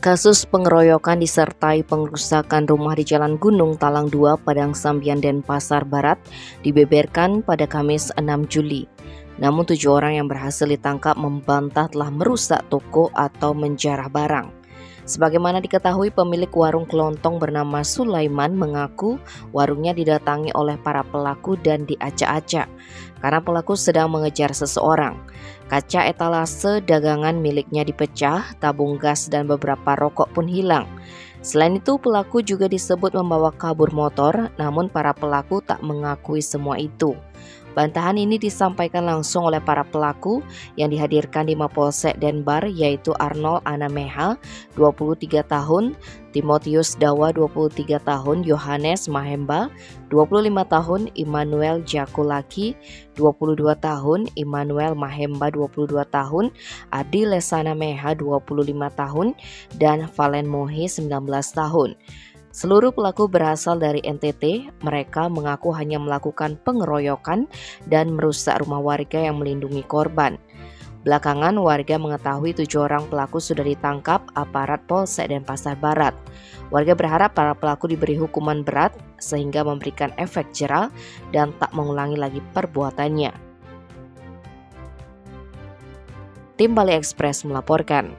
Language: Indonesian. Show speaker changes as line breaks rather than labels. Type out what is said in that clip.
Kasus pengeroyokan disertai pengerusakan rumah di Jalan Gunung Talang 2, Padang Sambian, Denpasar Barat dibeberkan pada Kamis 6 Juli. Namun 7 orang yang berhasil ditangkap membantah telah merusak toko atau menjarah barang. Sebagaimana diketahui, pemilik warung kelontong bernama Sulaiman mengaku warungnya didatangi oleh para pelaku dan diacak-acak karena pelaku sedang mengejar seseorang. Kaca etalase dagangan miliknya dipecah, tabung gas dan beberapa rokok pun hilang. Selain itu, pelaku juga disebut membawa kabur motor, namun para pelaku tak mengakui semua itu. Bantahan ini disampaikan langsung oleh para pelaku yang dihadirkan di Mapolsek Denbar, yaitu Arnold Anameha 23 tahun, Timotius Dawa 23 tahun, Yohanes Mahemba 25 tahun, Immanuel Jakulaki 22 tahun, Immanuel Mahemba 22 tahun, Adi Lesana Meha 25 tahun, dan Valen Mohe 19 tahun. Seluruh pelaku berasal dari NTT. Mereka mengaku hanya melakukan pengeroyokan dan merusak rumah warga yang melindungi korban. Belakangan warga mengetahui 7 orang pelaku sudah ditangkap aparat Polsek Denpasar Barat. Warga berharap para pelaku diberi hukuman berat sehingga memberikan efek jera dan tak mengulangi lagi perbuatannya. Tim Bali Express melaporkan.